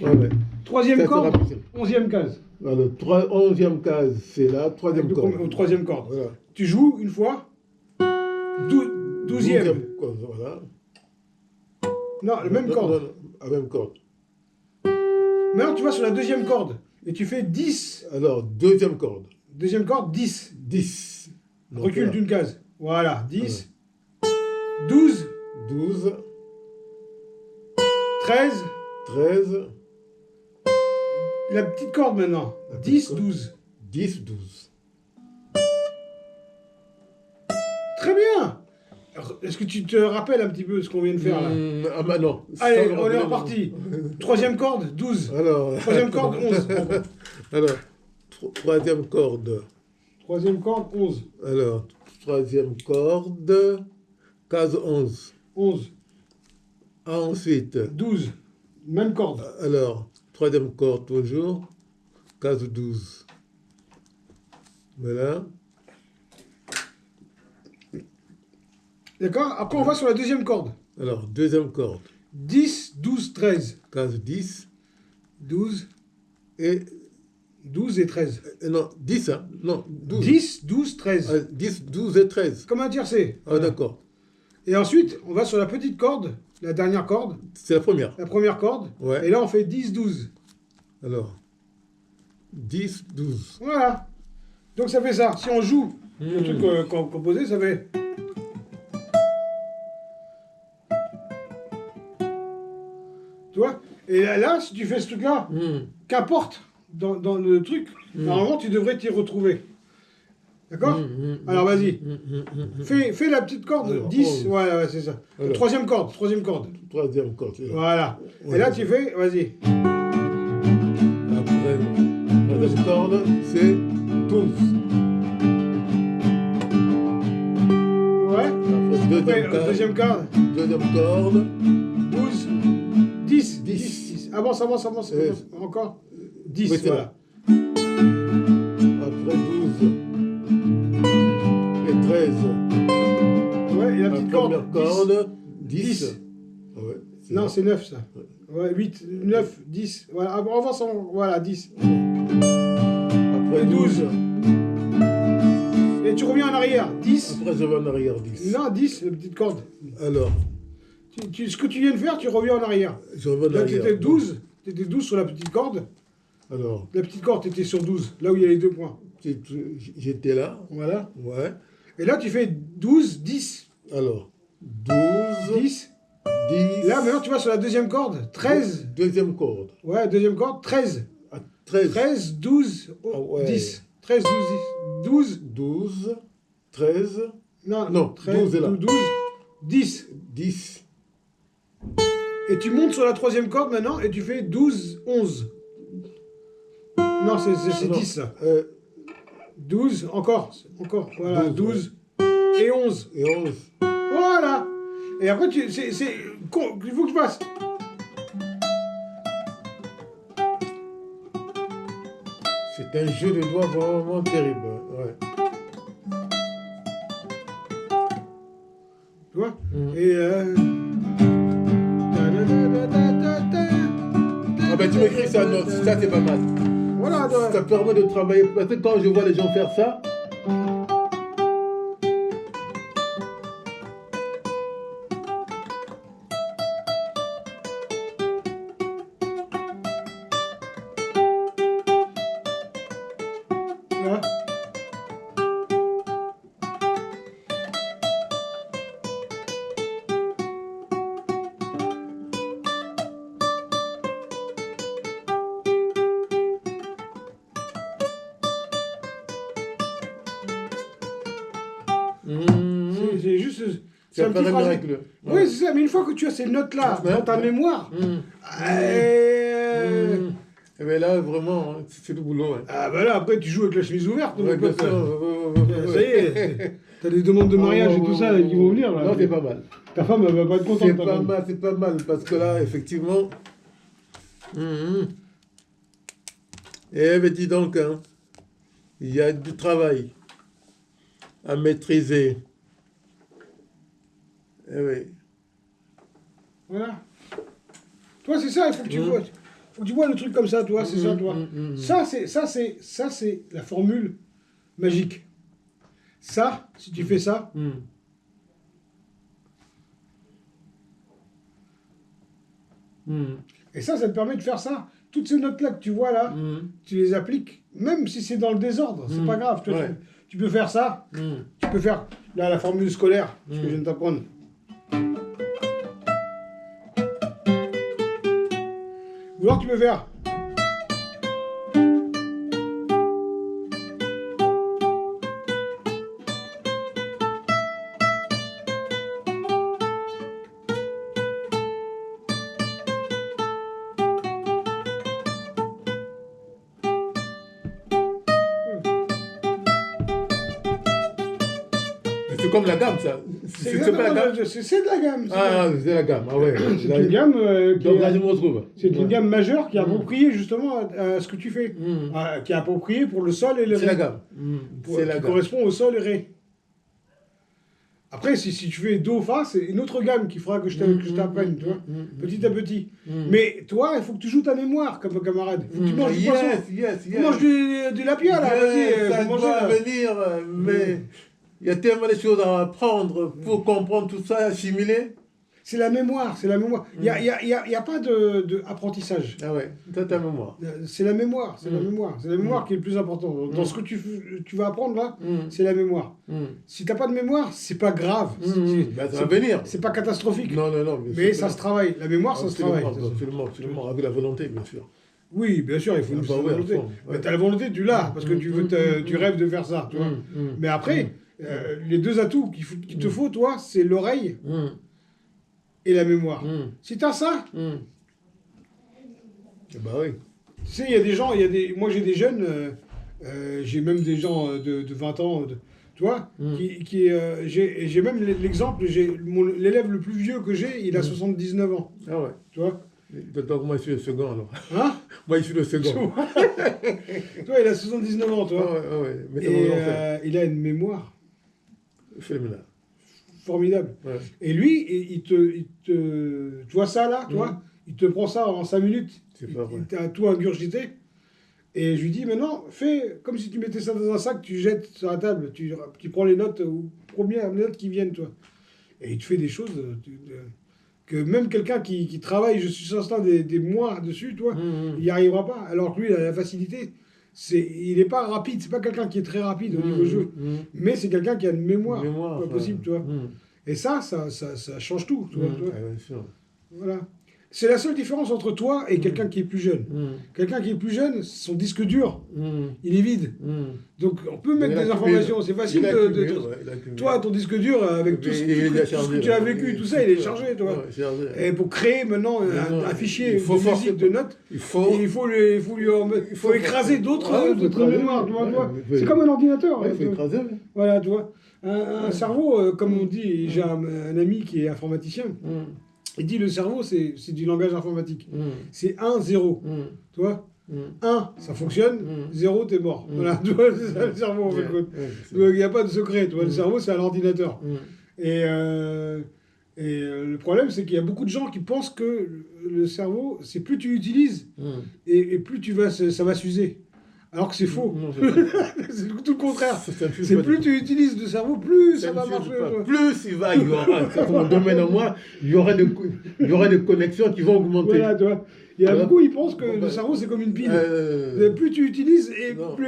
Ouais, ouais. Troisième Ça, c'est corde, rapide. 11e case. Alors, 11e case, c'est là, troisième corde. Au troisième corde. Voilà. Tu joues une fois. 12e. 12e corde, voilà. Non, le Non, même non, corde. non, non, la même corde. Maintenant, tu vas sur la deuxième corde. Et tu fais 10. Alors, deuxième corde. Deuxième corde, 10. 10. Donc, Recule là, d'une case. Voilà, 10. 12. 12, 13. 13, La petite corde maintenant. La petite 10, corde. 12. 10, 12. Très bien. Alors, est-ce que tu te rappelles un petit peu ce qu'on vient de faire là? Ah bah non. Allez, Ça, on est non. reparti. Troisième corde, 12. Alors, Troisième corde, 11. alors, troisième corde. Troisième corde, 11. Alors, troisième corde, case 11. 11. Ensuite, 12. Même corde. alors, troisième corde toujours, case 12. Voilà. D'accord? Après, on va sur la deuxième corde. Alors, deuxième corde, 10, 12, 13. case 10 12, et 12 et 13. non, 10, hein? Non, 12. 10, 12, 13. 10, 12 et 13. Comme un tiercé. Ah, d'accord. Et ensuite, on va sur la petite corde, la dernière corde, C'est la première. la première corde. Ouais. Et là, on fait 10, 12. Alors, 10, 12. Voilà. Donc ça fait ça. Si on joue le truc qu'on posait, ça fait. Tu vois? Et là, si tu fais ce truc-là, qu'importe dans le truc, normalement, tu devrais t'y retrouver. D'accord? Alors, vas-y. Fais la petite corde, Alors, 10. 11. Voilà, ouais, c'est ça. Alors. Troisième corde, troisième corde. Troisième corde, c'est là. Voilà. Ouais, Et là, c'est tu ça. fais, vas-y. Après, troisième corde, c'est 12. Ouais. Après, Après, deuxième corde, deuxième corde, 12, 10. 10. 10. Avance, avance, avance. Ouais. Encore. 10, Oui, c'est voilà. après 12 et 13. Ouais, et la La petite première corde, corde, 10. 10. Ah ouais, Non, là. c'est 9 ça. Ouais, 8, 9, 10. Voilà, avance, voilà, 10. Après Et 12. 12. Et tu reviens en arrière. 10. Après, je vais en arrière 10. Non, 10, la petite corde. Alors, Ce que tu viens de faire, tu reviens en arrière. je reviens en Là, tu arrière. étais 12. Tu étais 12 sur la petite corde. Alors, La petite corde, tu étais sur 12. Là où il y a les deux points. j'étais là. Voilà. Ouais. Et là, tu fais 12, 10. Alors, 12, 10. 10. Là, maintenant, tu vas sur la deuxième corde. 13. Deuxième corde. Ouais, deuxième corde. 13. À 13. 13, 12, Ah ouais. 10. 13, 12, 10. 12. 12, 13, Non, Non, 13, 12 est là. 12, 10. 10. Et tu montes sur la troisième corde maintenant et tu fais 12, 11. Non, c'est Non, 10 ça. 12, encore. Voilà, 12, 12 et 11. et 11. Voilà. Et après, il faut que tu fasses. C'est un jeu de doigts vraiment terrible. Ouais. Tu vois? Mhm. Et. Ah ben tu m'écris ça, non, ça c'est pas mal. Voilà, Ça permet de travailler. Parce que quand je vois les gens faire ça, voilà. C'est juste. c'est un petit peu phrasé. miraculeux. Oui, c'est ça, mais une fois que tu as ces notes-là Ouais, dans ta ouais. mémoire, Et bien là, vraiment, hein, c'est du boulot. Hein. ah bah là, après tu joues avec la chemise ouverte. Ouais, mon bien pote. sûr. Ça y est, t'as des demandes de mariage et tout ça qui vont venir là. Non, c'est pas mal. Ta femme, elle va pas être contente. C'est ta pas femme. mal, c'est pas mal, parce que là, effectivement... Eh bien, dis donc, hein, il y a du travail à maîtriser. Eh oui. Voilà. Toi, c'est ça, il faut que tu vois. Faut que tu vois le truc comme ça, toi, c'est ça, toi. Ça, c'est la formule magique. Ça, si tu fais ça, et ça te permet de faire ça. Toutes ces notes-là que tu vois là, tu les appliques, même si c'est dans le désordre, c'est pas grave. Tu peux faire ça, tu peux faire là, la formule scolaire, ce que je viens de t'apprendre. Ou alors tu peux faire. C'est comme la gamme, ça. C'est pas la gamme. C'est de la gamme. Ah, c'est la gamme. Ah ouais. C'est une gamme Donc là, je me retrouve. C'est une gamme majeure qui est appropriée justement à ce que tu fais. Qui est appropriée pour le sol et le ré. C'est la gamme. C'est la gamme. Qui correspond au sol et ré. Après, si tu fais do, fa, c'est une autre gamme qu'il faudra que je t'apprenne, tu vois, petit à petit. Mais toi, il faut que tu joues ta mémoire comme camarade. Il faut que tu manges du poisson. Tu manges du lapia, là. Vas-y, ça doit venir, mais il y a tellement de choses à apprendre pour comprendre tout ça, assimiler. C'est la mémoire, c'est la mémoire. Il n'y a pas d'apprentissage. Ah ouais, c'est ta mémoire. C'est la mémoire, c'est la mémoire. C'est la mémoire qui est le plus important. Dans ce que tu vas apprendre là, c'est la mémoire. Si tu n'as pas de mémoire, c'est pas grave. Ça va venir. C'est pas catastrophique. Non. Mais ça se travaille. La mémoire, ça se travaille. Absolument, avec la volonté, bien sûr. Oui, bien sûr, il faut une volonté. Mais tu as la volonté, tu l'as, parce que tu rêves de faire ça. Tu vois. Mais après, les deux atouts qu'il te faut, toi, c'est l'oreille et la mémoire. Si tu as ça, bah oui. Tu sais, il y a des gens, moi j'ai des jeunes, j'ai même des gens de 20 ans, tu vois, j'ai même l'exemple, l'élève le plus vieux que j'ai, il a 79 ans. Ah ouais. Tu vois. Donc moi je suis le second alors. Hein? Moi je suis le second. Toi, il a 79 ans, toi. Ah ouais. Mais et il a une mémoire. Phénoménal. Formidable. Ouais. Et lui, tu vois ça là, toi, il te prend ça en 5 minutes. C'est pas vrai. Il t'a tout ingurgité. Et je lui dis, maintenant, fais comme si tu mettais ça dans un sac, tu jettes sur la table, tu prends les notes, premières notes qui viennent, toi. Et il te fait des choses que même quelqu'un qui travaille, je suis certain, des mois dessus, toi, il n'y arrivera pas. Alors que lui, il a la facilité. Il n'est pas rapide, c'est pas quelqu'un qui est très rapide au niveau jeu, mais c'est quelqu'un qui a une mémoire pas possible, tu vois. Et ça change tout, tu vois. Bien sûr. Voilà. C'est la seule différence entre toi et quelqu'un qui est plus jeune. Quelqu'un qui est plus jeune, son disque dur, il est vide. Donc on peut mettre des informations, c'est facile toi, ton disque dur, avec tout ce que tu as vécu, tout ça, il est chargé, toi. Et pour créer maintenant un fichier de musique, de notes, il faut écraser d'autres mémoires, tu vois. C'est comme un ordinateur. Il faut écraser. Voilà, tu vois. Un cerveau, comme on dit, j'ai un ami qui est informaticien. Il dit le cerveau, c'est du langage informatique. C'est 1, 0. Tu vois 1, ça fonctionne. 0, t'es mort. Voilà, tu vois, c'est ça le cerveau. En fait. Donc, il n'y a pas de secret. Tu vois, le cerveau, c'est un ordinateur. Et le problème, c'est qu'il y a beaucoup de gens qui pensent que le cerveau, c'est plus tu utilises et plus ça va s'user. Alors que c'est faux. C'est tout le contraire. C'est plus tu utilises le cerveau, plus ça va marcher. Plus il y aura, dans mon domaine en moi, il y aura des connexions qui vont augmenter. Voilà, tu vois. Il y a beaucoup, ils pensent que le cerveau, c'est comme une pile. Plus tu utilises, et plus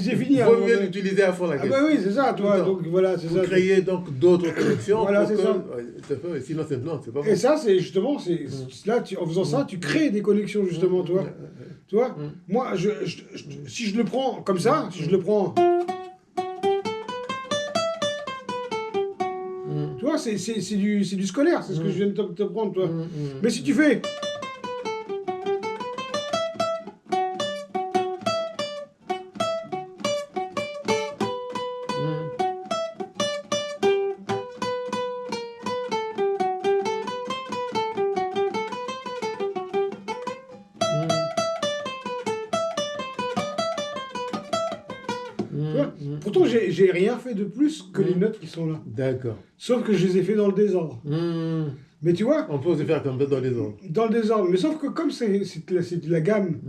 c'est fini. Il vaut mieux l'utiliser à fond la caisse. Ah bah oui, c'est ça, toi. Donc voilà, c'est ça. Créer donc d'autres connexions. Voilà, c'est ça. Sinon, c'est pas bon. Et ça, c'est justement, là, en faisant ça, tu crées des connexions, justement, toi. Tu vois, moi, si je le prends comme ça, si je le prends... Tu vois, c'est du scolaire, c'est ce que je viens de te prendre, toi. Mais si tu fais... Pourtant, j'ai rien fait de plus que les notes qui sont là. D'accord. Sauf que je les ai fait dans le désordre. Mais tu vois, On peut aussi faire comme ça dans les ordres. dans le désordre, mais sauf que comme c'est de la gamme,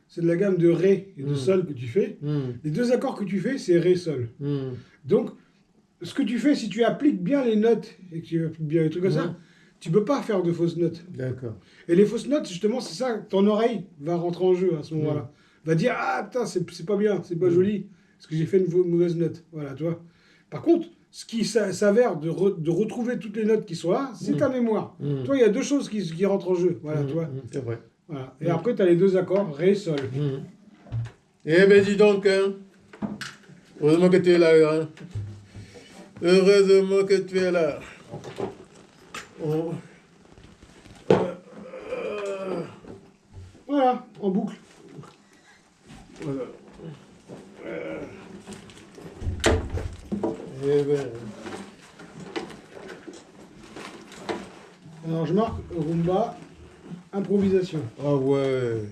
c'est de la gamme de Ré et de Sol que tu fais, les deux accords que tu fais, c'est Ré, Sol. Donc, ce que tu fais, si tu appliques bien les notes et que tu appliques bien les trucs comme ça, tu peux pas faire de fausses notes. D'accord. Et les fausses notes, justement, c'est ça, ton oreille va rentrer en jeu à ce moment-là. Va dire, ah putain, c'est pas bien, c'est pas joli, parce que j'ai fait une mauvaise note. Voilà, tu vois. Par contre, ce qui s'avère de retrouver toutes les notes qui sont là, c'est ta mémoire. Toi, il y a deux choses qui rentrent en jeu. Voilà, tu vois. C'est vrai. Voilà. Et après, tu as les deux accords, Ré, Sol. Eh ben dis donc, hein. Heureusement que tu es là, hein. Heureusement que tu es là. Oh. Voilà, en boucle. Voilà. Eh ben. Alors, je marque rumba, improvisation. Ah ouais.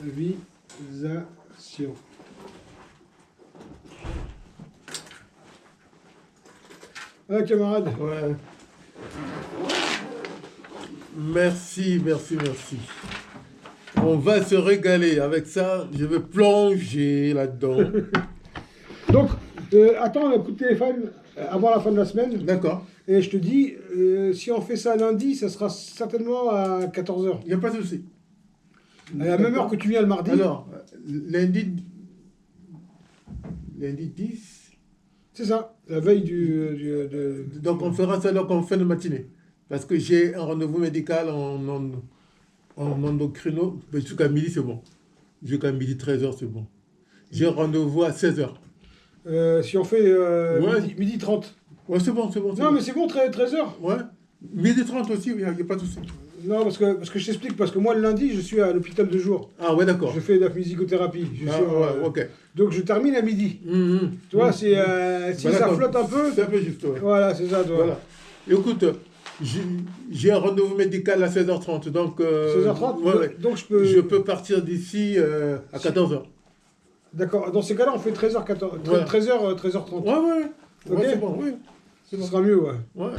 Improvisation. Ah, camarade. Ouais. Merci, merci, merci. On va se régaler avec ça. Je vais plonger là-dedans. Donc, attends un coup de téléphone avant la fin de la semaine. D'accord. Et je te dis, si on fait ça lundi, ça sera certainement à 14h. Il n'y a pas de souci. À la même heure que tu viens le mardi. Alors, lundi 10. C'est ça, la veille Donc on fera ça donc en fin de matinée. Parce que j'ai un rendez-vous médical en endocrino. Jusqu'à midi, c'est bon. Jusqu'à midi 13h, c'est bon. J'ai un rendez-vous à 16h. Si on fait Ouais. midi 30. Ouais, c'est bon, c'est bon. Non, mais c'est bon, 13h. Ouais. Midi 30 aussi, il n'y a pas de souci. Non, parce que je t'explique, parce que moi, le lundi, je suis à l'hôpital de jour. Ah ouais, d'accord. Je fais de la musicothérapie. Ok. Donc, je termine à midi. Tu vois, si ça flotte un peu... C'est un peu juste, ouais. Voilà, c'est ça, toi. Voilà. Écoute, j'ai un rendez-vous médical à 16h30, donc... 16h30 ouais. Donc, je peux partir d'ici à 14h. D'accord, dans ces cas-là, on fait 13h, 14... Voilà. 13h, 13h30. Ouais. Ok. Ouais, c'est bon, oui. Ce sera mieux, ouais. Ouais.